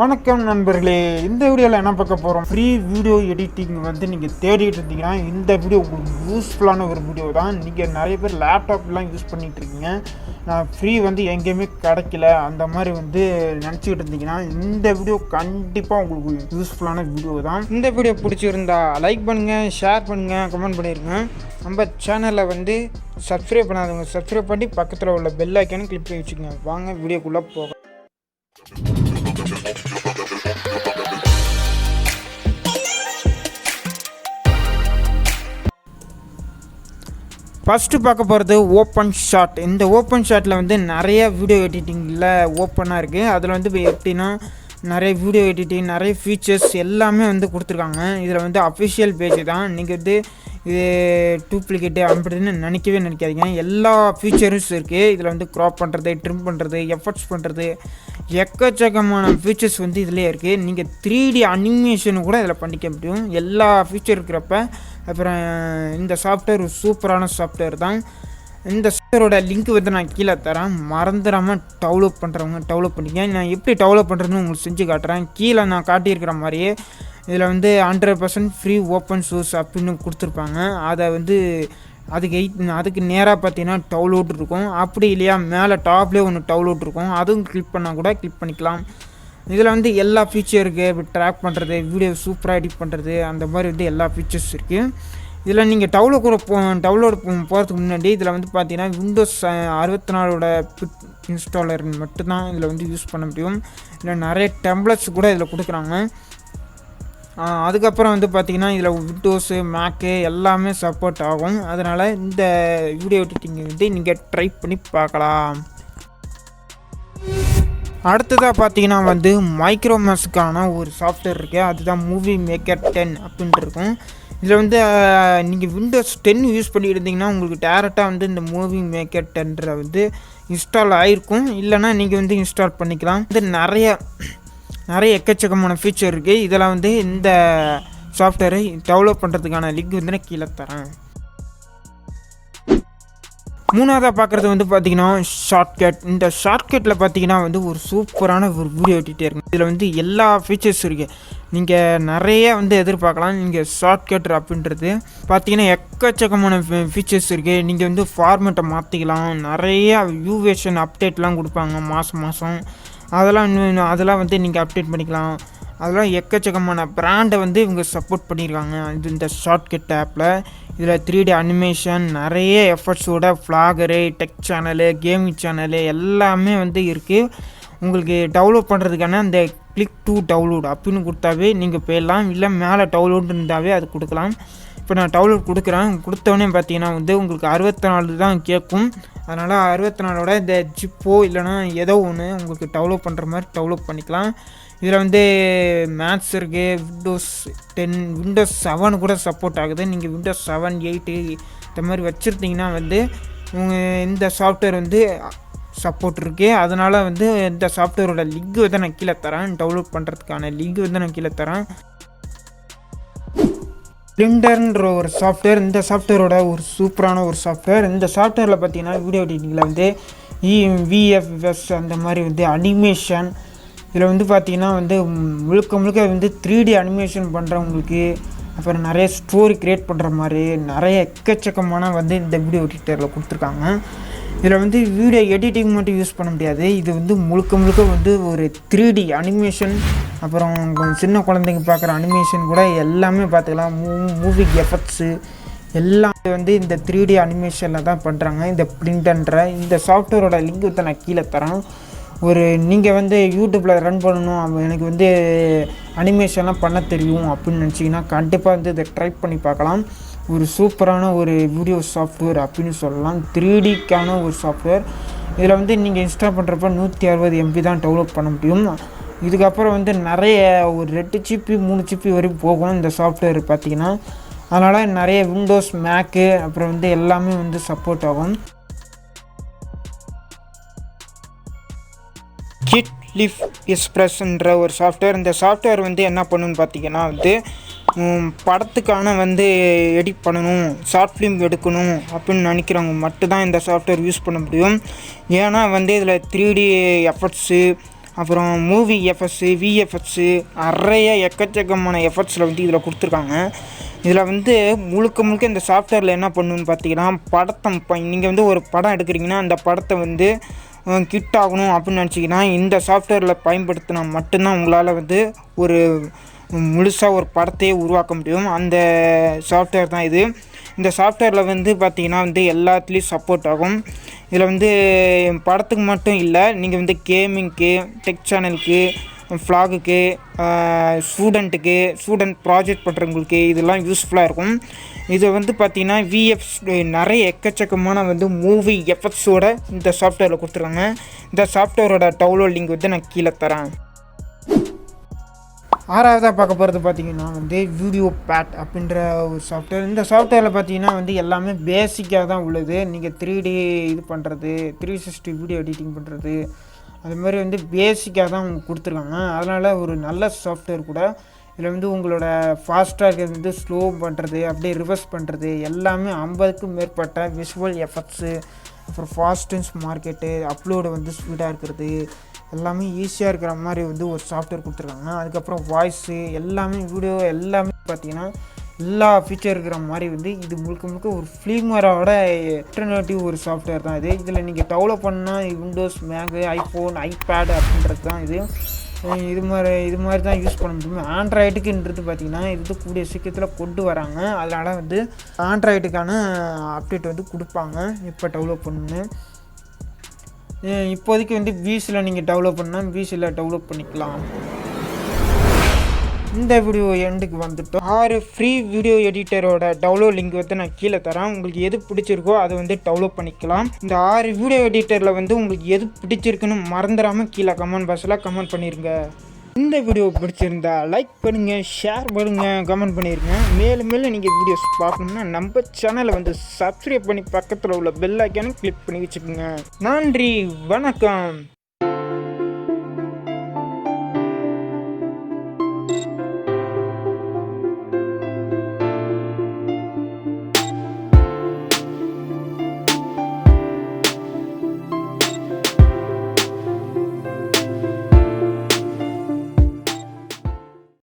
வணக்கம் நண்பர்களே, இந்த வீடியோவில் என்ன பார்க்க போகிறோம்? ஃப்ரீ வீடியோ எடிட்டிங் வந்து நீங்கள் தேடிட்டு இருந்தீங்கன்னா இந்த வீடியோ உங்களுக்கு யூஸ்ஃபுல்லான ஒரு வீடியோ தான். நீங்கள் நிறைய பேர் லேப்டாப்லாம் யூஸ் பண்ணிகிட்டு இருக்கீங்க, நான் ஃப்ரீ வந்து எங்கேயுமே கிடைக்கல அந்த மாதிரி வந்து நினச்சிக்கிட்டு இருந்தீங்கன்னா இந்த வீடியோ கண்டிப்பாக உங்களுக்கு யூஸ்ஃபுல்லான வீடியோ தான். இந்த வீடியோ பிடிச்சிருந்தா லைக் பண்ணுங்கள், ஷேர் பண்ணுங்கள், கமெண்ட் பண்ணிடுங்க. நம்ம சேனலில் வந்து சப்ஸ்கிரைப் பண்ணாதவங்க சப்ஸ்கிரைப் பண்ணி பக்கத்தில் உள்ள பெல் ஐக்கானு கிளிக் பண்ணி வச்சுக்கோங்க. வாங்க வீடியோக்குள்ளே போக. ஃபஸ்ட்டு பார்க்க போகிறது ஓப்பன் ஷாட். இந்த ஓப்பன் ஷாட்டில் வந்து நிறைய வீடியோ எடிட்டிங்கில் ஓப்பனாக இருக்குது. அதில் வந்து எப்படின்னா நிறைய வீடியோ எடிட்டிங், நிறைய ஃபீச்சர்ஸ் எல்லாமே வந்து கொடுத்துருக்காங்க. இதில் வந்து அஃபிஷியல் பேஜ் தான். நீங்கள் வந்து இது டூப்ளிகேட்டு அப்படின்னு நினைக்காதீங்க. எல்லா ஃபீச்சர்ஸ் இருக்குது. இதில் வந்து க்ராப் பண்ணுறது, ட்ரிம் பண்ணுறது, எஃபர்ட்ஸ் பண்ணுறது, எக்கச்சக்கமான ஃபீச்சர்ஸ் வந்து இதிலே இருக்குது. நீங்கள் 3D அனிமேஷன் கூட இதில் பண்ணிக்க முடியும், எல்லா ஃபீச்சர் இருக்கிறப்ப. அப்புறம் இந்த சாஃப்ட்வேர் ஒரு சூப்பரான சாஃப்ட்வேர் தான். இந்த சாஃப்ட்வேரோட லிங்க் வந்து நான் கீழே தரேன், மறந்துடாமல் டவுன்லோட் பண்ணுறவங்க டவுன்லோட் பண்ணிக்க. நான் எப்படி டவுன்லோட் பண்ணுறதுன்னு உங்களுக்கு செஞ்சு காட்டுறேன். கீழே நான் காட்டியிருக்கிற மாதிரியே இதில் வந்து 100% ஃப்ரீ ஓப்பன் சோர்ஸ் அப்படின்னு கொடுத்துருப்பாங்க. அதை வந்து அதுக்கு நேராக பார்த்தீங்கன்னா டவுன்லோட் இருக்கும். அப்படி இல்லையா மேலே டாப்லேயே ஒன்று டவுன்லோட் இருக்கும், அதுவும் கிளிக் பண்ணால் கூட கிளிக் பண்ணிக்கலாம். இதில் வந்து எல்லா ஃபீச்சர் இருக்குது. இப்போ ட்ராக் பண்ணுறது, வீடியோ சூப்பராக எடிட் பண்ணுறது, அந்த மாதிரி வந்து எல்லா ஃபீச்சர்ஸ் இருக்குது. இதில் நீங்கள் டவுன்லோடு போகிறதுக்கு முன்னாடி இதில் வந்து பார்த்தீங்கன்னா விண்டோஸ் 64ஓட இன்ஸ்டாலர் மட்டும்தான் இதில் வந்து யூஸ் பண்ண முடியும். இதில் நிறைய டெம்ப்ளேட்ஸ் கூட இதில் கொடுக்குறாங்க. அதுக்கப்புறம் வந்து பார்த்திங்கன்னா இதில் விண்டோஸு, மேக்கு எல்லாமே சப்போர்ட் ஆகும். அதனால் இந்த வீடியோ எடிட்டிங் வந்து நீங்கள் ட்ரை பண்ணி பார்க்கலாம். அடுத்ததாக பார்த்தீங்கன்னா வந்து மைக்ரோமேக்ஸுக்கான ஒரு சாஃப்ட்வேர் இருக்குது. அதுதான் மூவி மேக்கர் 10 அப்படின்ட்டு இருக்கும். இதில் வந்து நீங்கள் விண்டோஸ் 10 யூஸ் பண்ணிட்டு இருந்தீங்கன்னா உங்களுக்கு டேரெக்டாக வந்து இந்த மூவி மேக்கர் 10 வந்து இன்ஸ்டால் ஆகிருக்கும். இல்லைனா நீங்கள் வந்து இன்ஸ்டால் பண்ணிக்கலாம். இது நிறைய எக்கச்சக்கமான ஃபீச்சர் இருக்குது. இதெல்லாம் வந்து இந்த சாஃப்ட்வேரை டெவலப் பண்ணுறதுக்கான லிங்க் வந்து நான் கீழே தரேன். மூணாவதாக பார்க்குறது வந்து பார்த்திங்கன்னா ஷார்ட்கட். இந்த ஷார்ட்கட்டில் பார்த்திங்கன்னா வந்து ஒரு சூப்பரான ஒரு வீடியோ எடிட்டர் இருக்குது. இதில் வந்து எல்லா ஃபீச்சர்ஸ் இருக்குது. நீங்கள் நிறைய வந்து எதிர்பார்க்கலாம். நீங்கள் ஷார்ட்கட் அப்படின்றது பார்த்திங்கன்னா எக்கச்சக்கமான ஃபீச்சர்ஸ் இருக்குது. நீங்கள் வந்து ஃபார்மேட்டை மாற்றிக்கலாம். நிறையா யூவேஷன் அப்டேட்லாம் கொடுப்பாங்க மாதம். அதெல்லாம் வந்து நீங்கள் அப்டேட் பண்ணிக்கலாம். அதெல்லாம் எக்கச்சக்கமான பிராண்டை வந்து இவங்க சப்போர்ட் பண்ணியிருக்காங்க இந்த ஷார்ட்கட் ஆப்பில். இதில் 3D அனிமேஷன், நிறைய எஃபர்ட்ஸோட ஃப்ளாகரு, டெக் சேனலு, கேமிங் சேனலு எல்லாமே வந்து இருக்குது. உங்களுக்கு டவுன்லோட் பண்ணுறதுக்கான அந்த கிளிக் டு டவுன்லோட் அப்படின்னு கொடுத்தாவே நீங்கள் போயிடலாம். இல்லை மேலே டவுன்லோட் இருந்தாவே அது கொடுக்கலாம். இப்போ நான் டவுன்லோட் கொடுத்தவொடனே பார்த்தீங்கன்னா வந்து உங்களுக்கு 64 தான் கேட்கும். அதனால் 64ஓட இந்த ஜிப்போ இல்லைனா ஏதோ ஒன்று உங்களுக்கு டவுன்லோட் பண்ணுற மாதிரி டவுன்லோட் பண்ணிக்கலாம். இதில் வந்து மேத்ஸ் இருக்குது, விண்டோஸ் 10, விண்டோஸ் 7 கூட சப்போர்ட் ஆகுது. நீங்கள் விண்டோஸ் 7, 8 இந்த மாதிரி வச்சுருந்தீங்கன்னா வந்து இந்த சாஃப்ட்வேர் வந்து சப்போர்ட் இருக்குது. அதனால் வந்து இந்த சாஃப்ட்வேரோட லிங்க் வந்து நான் கீழே தரேன், டவுன்லோட் பண்ணுறதுக்கான லிங்க் வந்து நான் கீழே தரேன். பிளிண்டர்ன்ற ஒரு சாஃப்ட்வேர், இந்த சாஃப்ட்வேரோட ஒரு சூப்பரான ஒரு சாஃப்ட்வேர். இந்த சாஃப்ட்வேரில் பார்த்தீங்கன்னா வீடியோ எடிட்டிங்கில் வந்து VFS அந்த மாதிரி வந்து அனிமேஷன், இதில் வந்து பார்த்திங்கன்னா வந்து முழுக்க வந்து 3D அனிமேஷன் பண்ணுறவங்களுக்கு, அப்புறம் நிறைய ஸ்டோரி க்ரியேட் பண்ணுற மாதிரி நிறைய எக்கச்சக்கமான வந்து இந்த வீடியோ எடிட்டரில் கொடுத்துருக்காங்க. இதில் வந்து வீடியோ எடிட்டிங் மட்டும் யூஸ் பண்ண முடியாது. இது வந்து முழுக்க வந்து ஒரு 3D அனிமேஷன், அப்புறம் சின்ன குழந்தைங்க பார்க்குற அனிமேஷன் கூட எல்லாமே பார்த்துக்கலாம். மூவி எஃபெக்ட்ஸு எல்லாம் வந்து இந்த 3D அனிமேஷனில் தான் பண்ணுறாங்க. இந்த பிளிண்டர்ன்ற இந்த சாஃப்ட்வேரோட லிங்க் வந்து நான் கீழே தரேன். நீங்கள் வந்து யூடியூப்பில் ரன் பண்ணணும், எனக்கு வந்து அனிமேஷன்லாம் பண்ண தெரியும் அப்படின்னு நினச்சிங்கன்னா கண்டிப்பாக வந்து இதை ட்ரை பண்ணி பார்க்கலாம். ஒரு சூப்பரான ஒரு வீடியோ சாஃப்ட்வேர் அப்படின்னு சொல்லலாம். 3Dக்கான ஒரு சாஃப்ட்வேர். இதில் வந்து நீங்கள் இன்ஸ்டால் பண்ணுறப்ப 160 MB தான் டவுன்லோட் பண்ண முடியும். இதுக்கப்புறம் வந்து நிறைய ஒரு 2 GB 3 GB வரைக்கும் போகும் இந்த சாஃப்ட்வேர் பார்த்திங்கன்னா. அதனால் நிறைய விண்டோஸ், மேக்கு, அப்புறம் வந்து எல்லாமே வந்து சப்போர்ட் ஆகும். ஹிட்லிஃப் எக்ஸ்பிரஸ்ன்ற ஒரு சாஃப்ட்வேர். இந்த சாஃப்ட்வேர் வந்து என்ன பண்ணுன்னு பார்த்தீங்கன்னா வந்து படத்துக்கான வந்து எடிட் பண்ணணும், ஷார்ட் ஃபிலிம் எடுக்கணும் அப்படின்னு நினைக்கிறவங்க மட்டும்தான் இந்த சாஃப்ட்வேர் யூஸ் பண்ண முடியும். ஏன்னா வந்து இதில் 3D எஃபெக்ட்ஸு, அப்புறம் மூவி எஃப்எக்ஸு, விஎஃப்எக்ஸு நிறைய எக்கச்சக்கமான எஃபெக்ட்ஸில் வந்து இதில் கொடுத்துருக்காங்க. இதில் வந்து முழுக்க முழுக்க இந்த சாஃப்ட்வேரில் என்ன பண்ணுன்னு பார்த்தீங்கன்னா, படத்தை இப்போ நீங்கள் வந்து ஒரு படம் எடுக்கிறீங்கன்னா அந்த படத்தை வந்து கிட் ஆகணும் அப்படின்னு நினச்சிங்கன்னா இந்த சாஃப்ட்வேரில் பயன்படுத்தினா மட்டும்தான் உங்களால் வந்து ஒரு முழுசாக ஒரு படத்தையே உருவாக்க முடியும். அந்த சாஃப்ட்வேர் தான் இது. இந்த சாஃப்ட்வேரில் வந்து பார்த்திங்கன்னா வந்து எல்லாத்துலேயும் சப்போர்ட் ஆகும். இதில் வந்து படத்துக்கு மட்டும் இல்லை, நீங்கள் வந்து கேமிங்க்கு, டெக் சேனலுக்கு, ஃப்ளாகுக்கு, ஸ்டூடெண்ட் ப்ராஜெக்ட் பண்ணுறவங்களுக்கு இதெல்லாம் யூஸ்ஃபுல்லாக இருக்கும். இது வந்து பார்த்திங்கன்னா நிறைய எக்கச்சக்கமான வந்து மூவி எஃபெக்ட்ஸோட இந்த சாஃப்ட்வேரில் கொடுத்துருக்காங்க. இந்த சாஃப்ட்வேரோட டவுன்லோட் லிங்க் வந்து நான் கீழே தரேன். ஆறாவதாக பார்க்க போகிறது பார்த்திங்கன்னா வந்து வீடியோ பேட் அப்படின்ற ஒரு சாஃப்ட்வேர். இந்த சாஃப்ட்வேரில் பார்த்திங்கன்னா வந்து எல்லாமே பேசிக்காக தான் உள்ளது. நீங்கள் 3D இது பண்ணுறது, 360 வீடியோ எடிட்டிங் பண்ணுறது, அது மாதிரி வந்து பேசிக்காக தான் அவங்க கொடுத்துருக்காங்க. அதனால் ஒரு நல்ல சாஃப்ட்வேர் கூட. இதில் வந்து உங்களோட ஃபாஸ்ட்டாக இருக்கிறது வந்து ஸ்லோ பண்ணுறது, அப்படியே ரிவர்ஸ் பண்ணுறது, எல்லாமே 50க்கும் மேற்பட்ட விஷுவல் எஃபெக்ட்ஸு, அப்புறம் ஃபாஸ்ட் அண்ட் மார்க்கெட்டு, அப்லோடு வந்து ஸ்பீடாக இருக்கிறது, எல்லாமே ஈஸியாக இருக்கிற மாதிரி வந்து ஒரு சாஃப்ட்வேர் கொடுத்துருக்காங்க. அதுக்கப்புறம் வாய்ஸு எல்லாமே, வீடியோ எல்லாமே பார்த்திங்கன்னா எல்லா ஃபீச்சர் இருக்கிற மாதிரி வந்து இது முழுக்க முழுக்க ஒரு ஃப்ளீமரோட ஆல்டர்னேட்டிவ் ஒரு சாஃப்ட்வேர் தான் இது. இதில் நீங்கள் டெவலப் பண்ணால் விண்டோஸ், மேக்கு, ஐஃபோன், ஐபேட் அப்படின்றது தான் இது. இது மாதிரி தான் யூஸ் பண்ண முடியும். ஆண்ட்ராய்டுக்குன்றது பார்த்திங்கன்னா இது கூடிய சீக்கிரத்தில் கொண்டு வராங்க. அதனால் வந்து ஆண்ட்ராய்டுக்கான அப்டேட் வந்து கொடுப்பாங்க இப்போ டெவலப் பண்ணணுன்னு. இப்போதைக்கு வந்து வீஸில் நீங்கள் டெவலப் பண்ணால் வீஸில் டெவலப் பண்ணிக்கலாம். இந்த வீடியோ எண்டுக்கு வந்துட்டோம். 6 ஃப்ரீ வீடியோ எடிட்டரோட டவுன்லோட் லிங்க் வந்து நான் கீழே தரேன். உங்களுக்கு எது பிடிச்சிருக்கோ அதை வந்து டவுன்லோட் பண்ணிக்கலாம். இந்த 6 வீடியோ எடிட்டரில் வந்து உங்களுக்கு எது பிடிச்சிருக்குன்னு மறந்துடாமல் கீழே கமெண்ட் பாக்ஸில் கமெண்ட் பண்ணிடுங்க. இந்த வீடியோ பிடிச்சிருந்தா லைக் பண்ணுங்கள், ஷேர் பண்ணுங்கள், கமெண்ட் பண்ணிடுங்க. மேலும் நீங்கள் வீடியோஸ் பார்க்கணும்னா நம்ம சேனலை வந்து சப்ஸ்கிரைப் பண்ணி பக்கத்தில் உள்ள பெல் ஐக்கானை கிளிக் பண்ணி வச்சுக்கோங்க. நன்றி, வணக்கம்.